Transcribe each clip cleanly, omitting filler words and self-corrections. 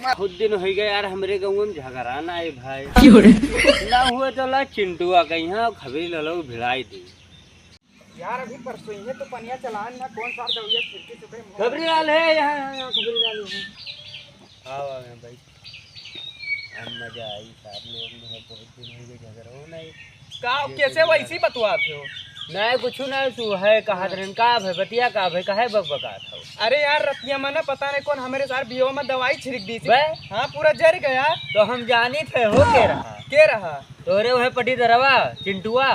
खुद दिन हो गए यार हमरे गाँव में झगड़ा ना है भाई ना हुए तो ला चिंटुआ कहीं खबरी लो भिड़ाई दी यार अभी परसों ही है तो पनिया चलान ना कौन सा दविया खिड़की से खबरी लाल है यहाँ खबरी लाल है आओ भाई अब मजा आई साहब लोग में बहुत दिन हो गए झगड़ा हो नहीं का कैसे वैसी बतवाते हो नहीं कुछ नहीं सु है कहा का है बतिया का है कहे बकबका था अरे यार रतिया मना पता नहीं कौन हमारे साथ बियो में दवाई छिड़क दी थी हाँ पूरा जर गया तो हम जानी थे हो के रहा तोरे वह पटी दरवा चिंटुआ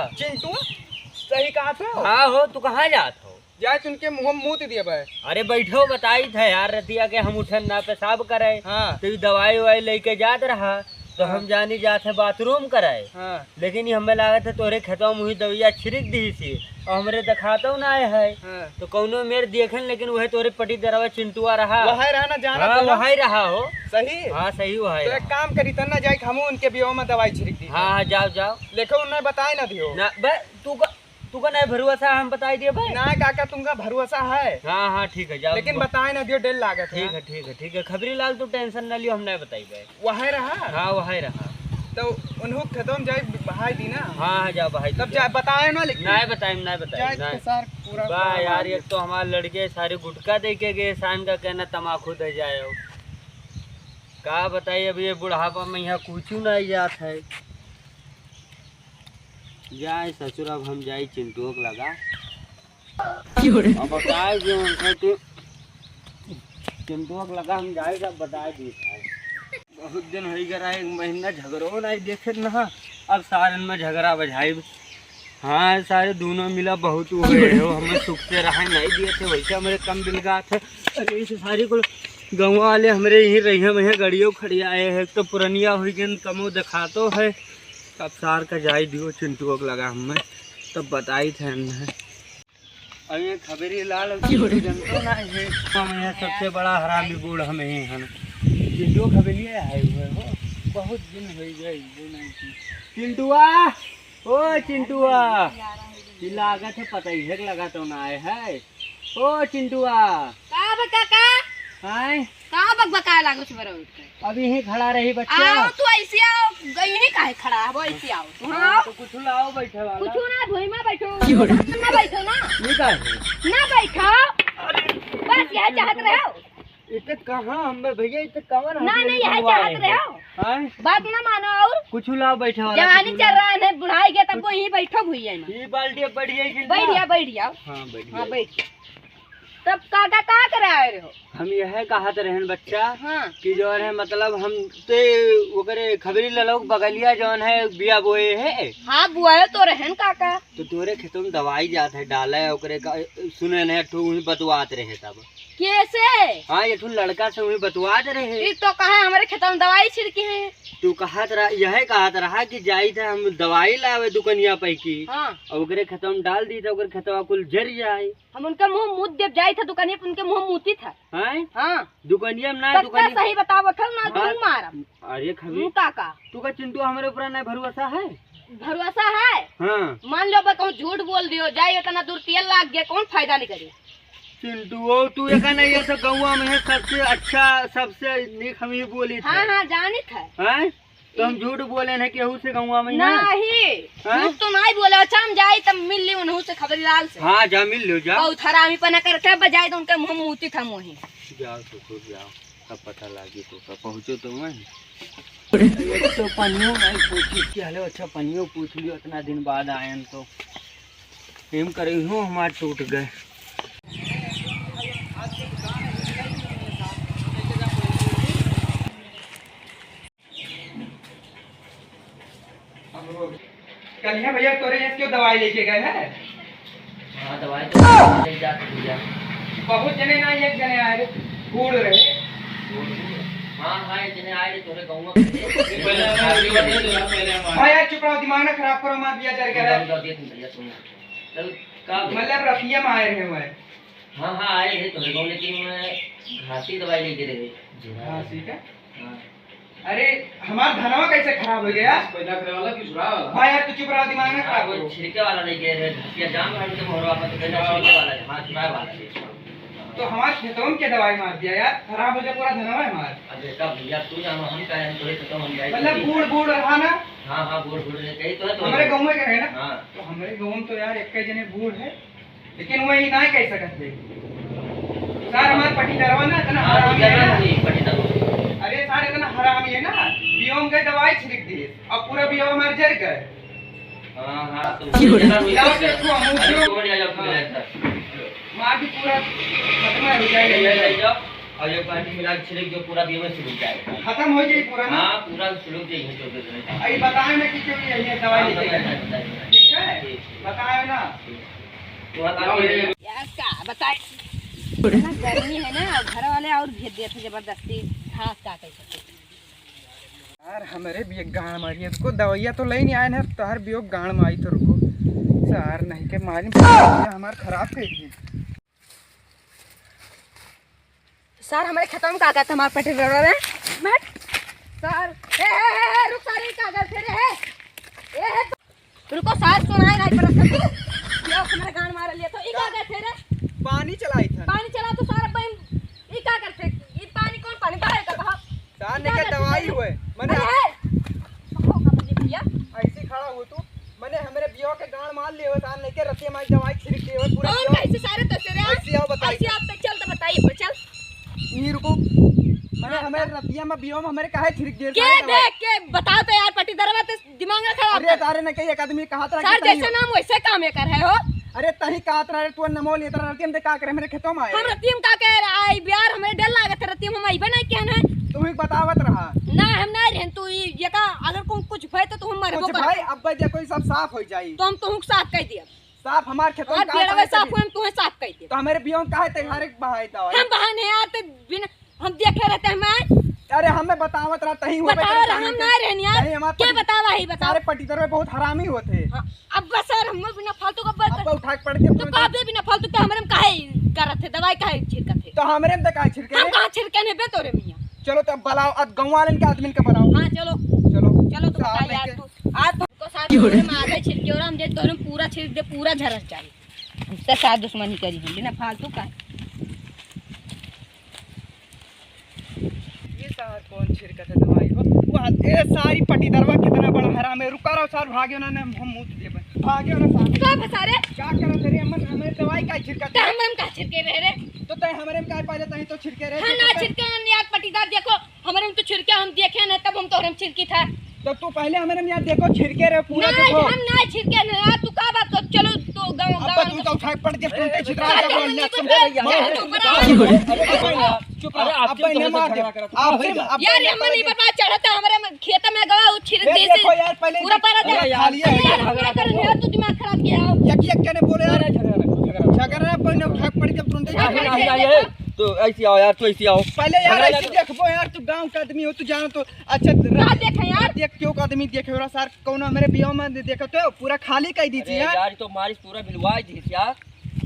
सही कहा था हाँ हो तू कहाँ जात हो जाए उनके मुँह में मुँह दिया भाई अरे बैठो बताई थे यार रतिया के हम उठन ना पेशाब करे हाँ तो दवाई ववाई लेके जात रहा तो हम जानी जाते बाथरूम कराए हाँ लेकिन हमें लगा था तोरे खेतों में दविया छिड़क दी थी और हमरे दिखाता ना है हाँ। तो कौनो मेरे देखन लेकिन वह तोरे पटी दरवा चिंटुआ रहा वही रहना जाना हाँ वही रहा हो सही हाँ सही वही तो एक काम करी तब ना जाए हम उनके बियो में दवाई छिड़क दी हाँ जाओ जाओ लेकिन उन्हें बताए ना दियो ना तू का नहीं भरोसा हम बताई दिए भाई ना काका तुमका भरोसा है हाँ हाँ ठीक है जाओ लेकिन बताए ना दियो डेढ़ लागत ठीक है खबरी लाल तू टेंशन न लियो हम नहीं बताई भाई वही रहा हाँ वही रहा तो उन्हों खत्म जाए बहाई दी ना हाँ जाओ भाई तब जा बताए ना लेकिन नहीं बताए पूरा यार ये तो हमारे लड़के सारे गुटखा दे के गए शान का कहना तमाकू दे जाए का बताइए अब ये बुढ़ापा में यहाँ कुछ नहीं जात है जाए ससुर अब हम जाए चिंटुओं को लगा अब बताए जो तो चिंटुओं को लगा हम जाए सब बताए दी बहुत दिन हो गया एक महीना झगड़ो नहीं देखे ना अब सारे में झगड़ा बजाई हाँ सारे दोनों मिला बहुत हुए हो हमें सुख से रहा नहीं दिए थे वैसे हमारे कम बिल गा थे अरे इस सारी को गाँव वाले हमारे यहीं रही वहीं गाड़ियों खड़ी आए हैं तो पुरनिया हुई गई कमो दिखा तो है अब सार का जाई दियो चिंटुओं को लगा हमें तब बताई थे अब ये खबरी लाल जनतो ना है हमें सबसे बड़ा हरामी बूढ़ हमें ही है चिंटुआ खबरी आए हुए हो बहुत दिन हो गए चिंटुआ ओ चिंटुआ लागत है पता ही है लगा तो ना आए है ओ चिंटुआ बका लागो छ बरो अभी यहीं खड़ा रही बच्चा आओ तू ऐसे आओ गई काहे खड़ा हो ऐसे आओ तू हां तो कुछ लाओ बैठे वाला कुछ ना भोई में बैठो ना बैठो ना नहीं काहे ना बैठो बस यही चाहत रहे हो इतने कहां हम भैया इतने कवन ना नहीं यही चाहत रहे हो हां बात ना मानो और कुछ लाओ बैठे वाला जवानी चल रहा है बुढ़ाई के तब यहीं बैठो भुइया में ये बाल्टी बढ़ जाएगी बैठ जाओ हां बैठ तब काका का करे आए रहे हो हम यह कहत रहन बच्चा हाँ कि जो है मतलब हम ते ओकरे खबरी ललोक बगलिया जौन है बिया बोए है हाँ बुआए तो रहन काका तो तोरे खेतों में दवाई जात है डाले ओकरे का सुने नहीं ठू बतवात रहे तब कैसे हाँ ये ठू लड़का से वही बतवात रहे ये तो कहे हमारे खेतों में दवाई छिड़की है तू कहत रहा यह कहत रहा कि जाई था हम दवाई लावे दुकनिया पे की हाँ और ओकरे खेतों में डाल दी था ओकरे खेतवा कुल जर जाए हम उनका मुंह मुद देव जाई था दुकानिया पे उनके मुंह मुती था हैं हाँ दुकनिया में ना सच्चा दुकनिया सही बताओ था ना हाँ। तुम मारा अरे खबरी काका तू का चिंटू हमारे ऊपर नहीं भरोसा है भरोसा है हाँ मान लो कहूँ झूठ बोल दियो जाए इतना दूर तेल लाग गया कौन फायदा नहीं करे चिंटू तू एक नहीं है तो गौवा में है सबसे अच्छा सबसे नेक हम ही बोली थी हाँ जानी था हैं तो हम झूठ बोले ना केहू से गौवा में नहीं झूठ तो नहीं बोले अच्छा हम जाए तब मिल ली उन्हों से खबरी लाल से हाँ जा मिल लो जा बहुत हरामी पना करके बजाए तो उनके मुंह मुती था मुँह जाओ तो खूब जाओ सब पता लगी तो कब पहुँचो तो मैं तो पनियों नहीं पूछी कि हलो अच्छा पनियों पूछ लियो इतना दिन बाद आयन तो हिम करे हूँ हमारे टूट गए कल है भैया तोरे यहाँ क्यों दवाई लेके गए हैं हाँ दवाई तो ले जाते भैया बहुत जने ना एक जने आए रे बूढ़ रहे हाँ जने आए तोरे गाँव भाई यार चुप रहो दिमाग ना खराब करो मार दिया जर कर मतलब रफिया में आए रहे हुए हाँ आए हैं तोरे गाँव लेकिन घासी दवाई लेके रहे घासी का अरे हमारा धनवा कैसे खराब हो गया भाई यार तू चुप रहो दिमाग ना खराब करो छिड़के वाला नहीं गए है या जाम है तो मोहरवा पर तो कहना छिड़के वाला है हां छुड़ाए वाला है तो हमारे खेतों में क्या दवाई मार दिया यार, खराब हो जाए पूरा धनवा है हमारा। अरे तब भैया तू जानो हम कह रहे हैं थोड़े तो हम जाए मतलब बूढ़ बूढ़ रहा ना, हाँ हाँ बूढ़ बूढ़ कही तो है तो हमारे गाँव में क्या है ना, हाँ तो हमारे गाँव में तो यार एक जने बूढ़ है, लेकिन वही ना कह सकते सर हमारे पटीदारवा ना इतना हरामी है ना, अरे सर इतना हरामी है ना, बियोम के दवाई छिड़क दिए और पूरा बियोम हमारे जर गए। हाँ हाँ तो मार भी पूरा खत्म हो जाएगा और एक पानी मिला के छिड़क जो पूरा बीमा से मिल जाएगा, खत्म हो जाए पूरा ना। हाँ पूरा छिड़क जाएगा तो अरे बताए ना कि क्यों ये दवाई लेके गए, ठीक है बताए ना। यार का बताए ना, गर्मी है ना, घर वाले और भेज दिए थे जबरदस्ती घास का कैसे यार हमारे भी एक गाँव मारी है, उसको दवाइया तो ले नहीं आए ना, तो हर भी गाँव में आई तो रुको सर नहीं के मारी हमारे खराब कर दिए। सर हमारे खत्म में कागज हमारे पटेल है मत सर ए रुक सारे कागज थे रे ए रुको सर सुनाए नहीं पर क्या हमारे गान मार लिया तो ई कागज थे रे पानी चलाई था, पानी चला तो सारा बहन ई कागज थे, ई पानी कौन पानी बाहर का कहा सर ने के दवाई हुए मैंने भैया ऐसे खड़ा हो तू मैंने हमारे बियो के गांड मार लिए हो सर ने के रतिया में दवाई छिड़क दी हो पूरा कौन कैसे सारे तो तेरे ऐसे आओ बताइए, ऐसे आप तक चल तो बताइए पर चल नहीं रुको मैंने हमारे रतिया में बियो में हमारे काहे छिड़क दिए के देख के बता तो यार पट्टी दरवा तो दिमाग ना खराब अरे तारे ने कई एक आदमी कहा था सर जैसे नाम वैसे काम ये कर रहे हो। अरे तही कहा था तू नमो ले तरह रतिया में का करे मेरे खेतों में आए हम रतियम का कह रहा है यार हमें डर लागत है रतियम हम आई बना क्या ना तुम ही बतावत रहा ना हम ना रहन तू ये का अगर कुछ भय तो तुम मरबो कुछ भाई अब जे कोई सब साफ हो जाई तो हम तुम साफ कह दिया साफ हमारे खेतों और बेड़ा में साफ हम तुम्हें साफ कह दिया तो हमारे बियो में काहे ते हर एक बहाई दवाई हम बहाने यार तो बिना हम देखे रहते हैं मैं अरे हमें बतावत रहा तही हो बताओ हम ना रहन यार क्या बतावा ही बताओ सारे पटीदार में बहुत हरामी होते अब बस सर हम बिना फालतू का बात अब उठा के पड़ के तो काबे बिना फालतू के हमरे में काहे करत थे दवाई काहे छिड़कत थे तो हमारे में का छिड़के हम कहां छिड़के ने बे तोरे मियां चलो तब बुलाओ अब गांव वाले के आदमी का बुलाओ। हां चलो चलो चलो तो बता यार तू आज को साथ में आगे छिड़के और हम जे तोरे पूरा छिड़क दे पूरा झरस जाए उससे साथ दुश्मनी करी हम बिना फालतू का ये सार कौन छिड़कत है दवाई हो वो ए सारी पटीदारवा कितना बड़ा हराम है रुका रहो सर भागे उन्होंने हम मुंह दे भागे ना साहब का फसारे क्या करो तेरे अम्मा हमें दवाई का छिड़कत है हम का छिड़के रहे रे तो तय हमारे में का पहले तही तो छिड़के रहे हां ना छिड़के यार पटीदार देखो हमारे में तो छिड़के हम देखे ना तब हम तोरे में छिड़की था तो तू पहले हमारे में यार देखो छिड़के रहे पूरा देखो हम ना छिड़के ना यार तू का बात कर चलो तो गांव अब तू तो उठा के पड़ के तुम छितरा के बोल ले चुप रहो अब ने मार दे आप यार हम नहीं बता चढ़ता हमारे खेत में गवा छिड़क दे देखो यार पहले पूरा पारा दे यार हमरा कर तू दिमाग खराब किया एक कहने बोले यार झगड़ा पहले उठा के पड़ के तुरंत तो ऐसे आओ यार तो ऐसे आओ पहले यार ऐसे देखो यार तू गांव का आदमी हो तू जानो तो अच्छा ना देखे यार देख क्यों का आदमी देखे हो सर कौन मेरे बियाह में देखो तो पूरा खाली कह दी थी यार तो मारिस पूरा भिलवा दी यार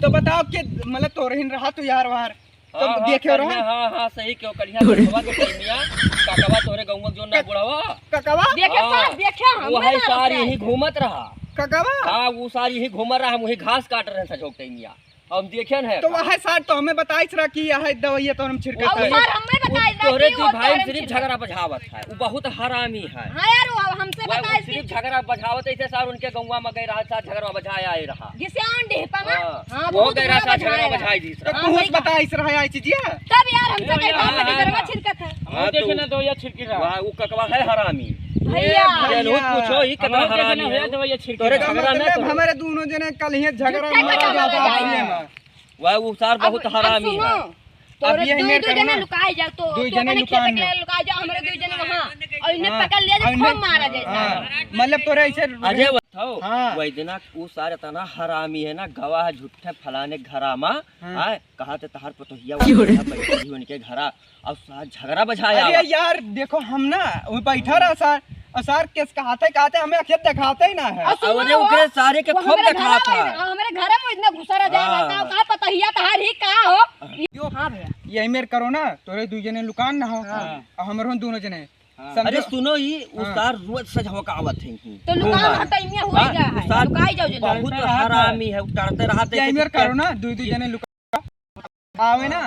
तो बताओ कि मतलब तो रहिन रहा तो यार वहां तो देखे रहो हां हां सही क्यों करिया ककवा के मियां ककवा तोरे गांव जो ना बुढ़ावा ककवा देखे सर देखे हम वो है सारी यही घूमत रहा ककवा हां वो सारी यही घूमत रहा हम वही घास काट रहे हैं सजोक मियां हम देखे न है तो वह सर तो हमें बताइस रहा कि यह दवाई तो हम छिड़का सर हमें बताइस रहा तोरे दी भाई सिर्फ झगड़ा बझावत है वो बहुत हरामी है हां यार वो हमसे बताइस सिर्फ झगड़ा बझावत ऐसे सर उनके गौवा में गए रहा था झगड़ा बझाया आई रहा जिसे आंडे पामा हां वो गए रहा था झगड़ा बझाई दी तो तू बताइस रहा है चीज तब यार हमसे कहीं पटीदारवा छिड़कत है हां देखे ना दवाई छिड़की रहा वो ककवा है हरामी भैया पूछो ही कितना हरामी है दवाई छिड़की तोरे झगड़ा ना हमारे दोनों जने कल ही झगड़ा वह वो सार बहुत हरामी है तो दो जने लुकाए जा तो दो जने लुकाए जा हमरे दो जने वहां और इन्हें पकड़ लिया जो खूब मारा जैसा मतलब तोरे ऐसे अजय बताओ वही दिना वो सारे तना हरामी है ना गवाह झूठे फलाने घरा मा आए कहा ते तहार पतोहिया बैठी उनके घरा अब सार झगड़ा बझाया अरे यार देखो हम ना वो बैठा रहा सर और सर किस कहते हमें खेत दिखाते ही ना है अरे ओकरे सारे के खूब दिखा था हमारे घर में इतना घुसा रह जाएगा का पतोहिया तहार ही का हो हां भैया यही मेरे करो ना तोरे दो जने लुकान ना हो और हमरो दोनों जने अरे सुनो ही उतार रोज सजवकावत है तो लुकान हटा इमे हो गया है लुकाई जाओ बहुत हरामी है उतारते रहते यही मेरे करो ना दो जने आवे ना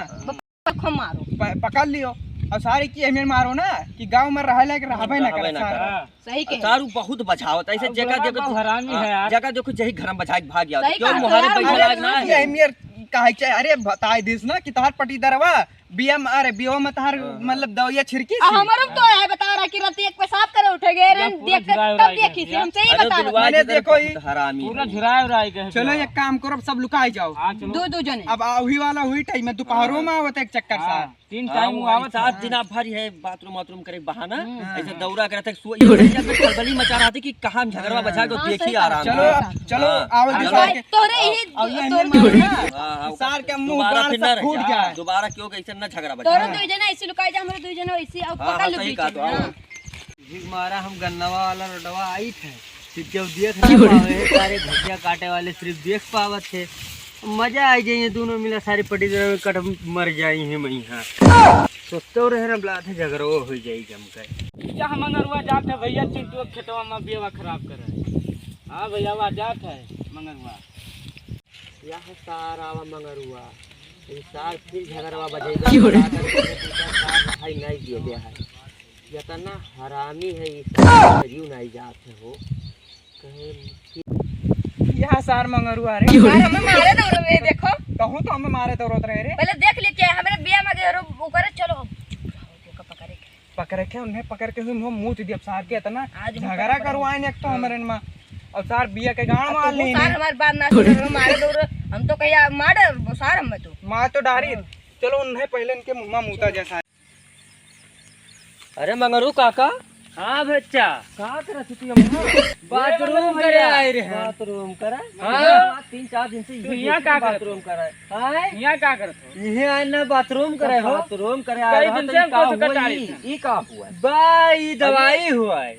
खो मारो पकड़ लियो और सारे की हमें मारो ना कि गांव में रहले के रहबे ना करे सारा। सही के सारू बहुत बचावत ऐसे जगह जगह हरामी है यार। जगह देखो जही घर में बचाई भाग गया सही क्यों कहा, मुहारे यार, बैठा अरे ना ये हमें कहे चाहे अरे बताई दिस ना कि तहार पटी दरवा बीएम अरे बीओ में तहार मतलब दवाइया छिड़की अब हमारे तो है बता रहा कि रात एक पेशाब करे उठे गए रे पूरा देख के झुराए तब उराए देखी थी गए। हमसे ही अरे बता दुलवा रहा मैंने जी देखो ही पूरा हरामी झुराए उराए गए। चलो एक काम करो अब सब लुकाई जाओ। हाँ चलो। दो जने अब वही वाला हुई टाइम में दोपहरों में आवत एक चक्कर सा। हाँ, 3 टाइम वो आवत 7 दिन आप भरी है बाथरूम वाथरूम करे बहाना ऐसे दौरा करे तक खलबली मचा रहा था कि कहां झगड़वा बचा के हाँ, देखी सही आराम चलो अब चलो आवत हाँ, दिशा के तोरे अब ये ही हमें तोरे मारो ना सार के मुंह दोबारा गाल फिर सब न फूट जाए। दोबारा क्यों कैसे न झगड़ा बचा तोरे दो जने ऐसे लुकाई जा हमारे दो जने ऐसे अब हाँ, पकड़ लो सही बीच कहा तो में, आओ। हाँ। भीख मारा हम गन्नवा वाला रोडवा आई थे फिर जब देख ना पावे सारे भजिया काटे वाले सिर्फ देख पावत थे मजा आ जाइए दोनों मिला सारी पटी में कट मर जाई है मैं यहाँ सोचते रहे ना बला थे झगड़ो हो जाई जमकर क्या मंगरुआ जात है भैया चिंटू खेतवा में बेवा खराब करे। हाँ भैया वा जात है मंगरुआ। यह सारा मंगरुआ ये सार फिर झगड़वा बजेगा भाई नहीं दिए दे है इतना हरामी है इस करियो नहीं जाते हो कहे यहाँ सार मंगरुआ रे यार हमें मारे दो रे देखो कहूँ तो हमें मारे तो रोत रहे रे पहले देख ले क्या हमारे बिया में गए वो करे चलो पकड़े पकड़ के उन्हें पकड़ के हम मुंह दिया सार के इतना आज हम झगड़ा करवाए ने एक तो हमारे में और सार बिया के गांव मार ली सार हमारी बात ना सुन रहे मारे दो हम तो कहिया मार सार हम तो मार तो डारी चलो उन्हें पहले इनके मुंह में मुता जैसा। अरे मंगरू काका हाँ बच्चा का करत तू बाथरूम करे आए रे बाथरूम करे हाँ। 3-4 दिन से यहाँ का करत बाथरूम करे हाय यहाँ क्या करत हो? यही आए ना बाथरूम करे हो बाथरूम करे आ कई रहा दिन तो से हमको का तो हुआ कटा ई रही ई का हुआ भाई दवाई हुआ है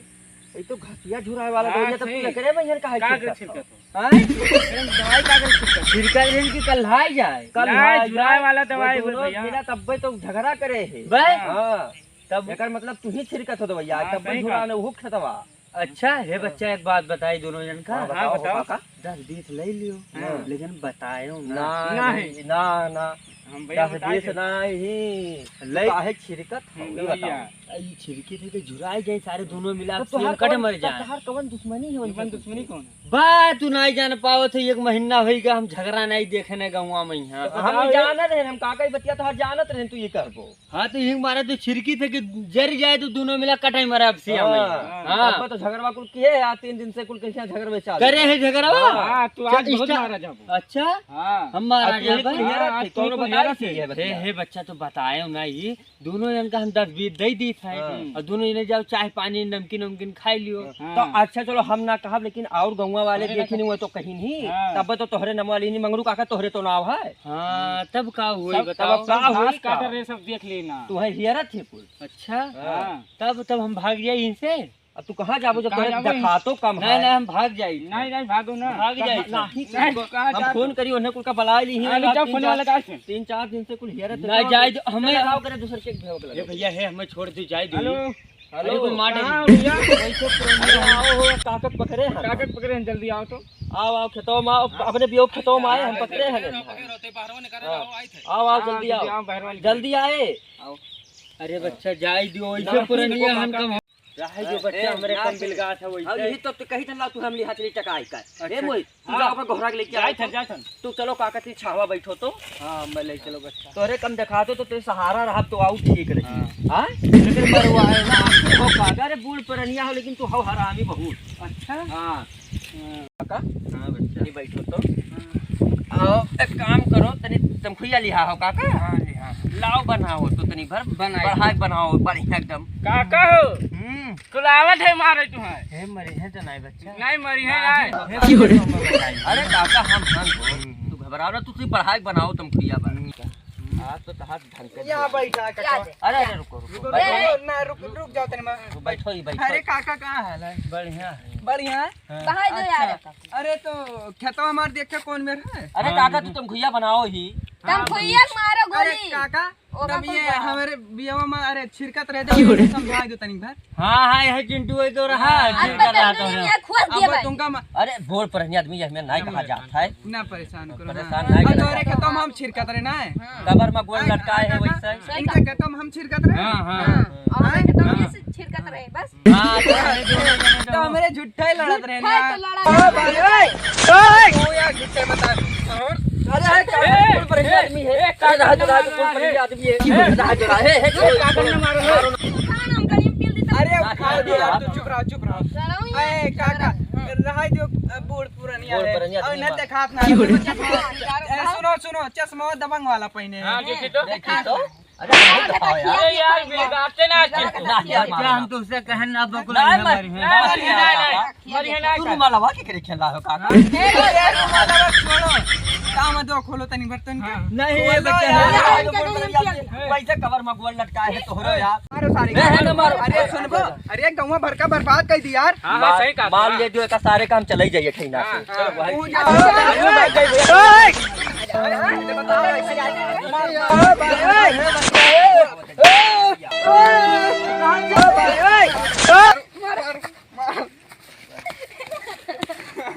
ये तो घसिया झुराए वाला हाँ, दवाई तो सही। तू करे भैया का का है कर छिड़कत हो? हाय दवाई का कर छिड़कत हो? छिड़का रेन की कल हाई जाए नहीं, झुराए वाला दवाई वो हुई दोनों भैया। मिला तब तो झगड़ा करे है भाई? हां तब एकर मतलब तू ही छिड़कत हो दवाई हाँ, तब सही झुरा ने हुक खतवा अच्छा है बच्चा एक बात बताई दोनों जन का। हाँ, बताओ काका। 10-20 ले लियो हाँ। लेकिन बतायो ना, नहीं ना ना हम भैया 10-20 नहीं ले काहे छिड़कत हो ये भैया। बताओ ई छिड़की थे के झुराई जाए सारे दोनों मिला तो के तोहार कट कौन- मर जाए तोहार कवन दुश्मनी है दुश्मन दुश्मनी कौन है? बा तू नहीं जान पावत है 1 महीना भई का हम झगड़ा नहीं देखने गौवा में यहां तो हम बताओ जानत रहे हम काका बतिया तो जानत रहे तू ये करबो हां तो हिंग मारे तो छिड़की थे कि जर जाए तो दोनों मिला कटाई मरे अब से हम हां अब तो झगड़वा कुल किए आ 3 दिन से कुल कैसे झगड़वे चाल करे है झगड़ा हाँ तू आज बहुत मारा जाबो। अच्छा हाँ हम मारा यही जा तो हेरा थी, कौनो तुमको बता हेरा थी थी। हे बच्चा तो बताए ना ये दोनों जन का हम 10-20 दे दी था और दोनों जने जाओ चाय पानी नमकीन नमकीन खाई लियो हाँ। तो अच्छा चलो हम ना कहब लेकिन और गौवा वाले देखे नहीं हुए तो कहीं नहीं हाँ। तब तो तोहरे नाम वाली नहीं मंगरू काका तोहरे तो नाव है हाँ तब का हुई सब बताओ तब का घास हुई काट रहे सब देख लेना। तू है हियरा थे कुल अच्छा हाँ। तब हम भाग जाए इनसे अब तू कहाँ जाबो जब कहाँ तोरे जाबो? देखा तो कम नहीं नहीं हम भाग जाई नहीं नहीं भागो ना भाग जाई नहीं, कहाँ हम जा फोन करियो उन्हें कुल का बला ली ही अरे जब फोन वाला का है? 3-4 दिन से कुल हियरा नहीं जाए हमें लगाओ करे दूसरे चेक भेज लगे भैया है हमें छोड़ दी जाए दी हेलो हेलो कोई मार कहाँ भैया? वैसे पुरानी आओ हो कागज पकड़े हैं कागज पकड़े हैं, जल्दी आओ तो। आओ आओ खेतों में आओ अपने बियो खेतों में आए हम पकड़े हैं आओ आओ जल्दी आओ बाहर वाली जल्दी आए अरे बच्चा जाए दियो ऐसे पुरानी हम कम रहे जो बच्चा हमरे कम बिलगा था वैसे यही तो कही तन तू हमली हाथ ले टकाई का ए मोई तू जा अपना घोड़ा लेके जाए आ जाए तू चलो काका ती छावा बैठो तो हां मैं ले चलो बच्चा तोरे कम दिखा दो तो तेरे सहारा रहा तो आउ ठीक रही हां लेकिन मरवा है ना हो काका रे बूढ़ परनिया हो लेकिन तू हो हरामी बहुत अच्छा हां काका हां बच्चा नहीं बैठो तो आओ एक काम करो तनी तुम खुया लिहा हो काका हाँ जी हाँ लाओ बनाओ तो तनी भर बढ़ाई बनाओ बढ़िया एकदम काका हो कुलावत है मारे तुम्हें हे मरे हैं तो नहीं बच्चा नहीं मरी है यार। अरे काका हम तू घबराओ ना तू सिर्फ पढ़ाई बनाओ तुम खुया बन आज तो तहां ढंग के यहाँ बैठा काका अरे अरे रुको रुको ना रुक जाओ तने मैं तू बैठो ही बैठो अरे काका कहाँ है बढ़िया है बढ़िया है? कहाँ जो यार अच्छा। अरे तो खेतवा हमार देख के कौन मेरा है अरे काका तू तुम खुया बनाओ ही तुम खुइया मारो अरे गोली काका तब ये हमारे बियाह में अरे छिरकत रह जाए समझा दो तनी भर। हाँ हाँ यह चिंटू है तो रहा अब तुमका अरे बोल पर आदमी हमें नहीं कहा जाता है ना परेशान करो परेशान नहीं करो। तोरे खेतों में हम छिरकत रहे ना है कबर में गोल लटकाए है वैसे इनके खेतों में हम छिरकत रहे। और खेतों में से छिड़कत रहे बस। तो हमारे झूठा ही लड़त रहे ना। तो लड़ा ओ यार झूठे बता। हम गली में पील दी तो अरे खा दो यार तू चुप रहो। ए काका रहा दो बूढ़ पुरानी है और न देखात ना। सुनो सुनो चश्मा दबंग वाला पहने है। अरे यार बिगाड़ते ना हम तो उससे कहन ना बकुल नहीं मालवा के करे खेला हो काका छोड़ो काम दो खोलो तनी बर्तन के। नहीं खोल दो बच्चा यार। वैसे कबर में गोल लटकाए है तोहरो यार मारो सारे अरे सुनबो अरे गौवा भर का बर्बाद कर दी यार। हाँ सही कहा मान ले जो का सारे काम चले जाइए ठैना से तू जा।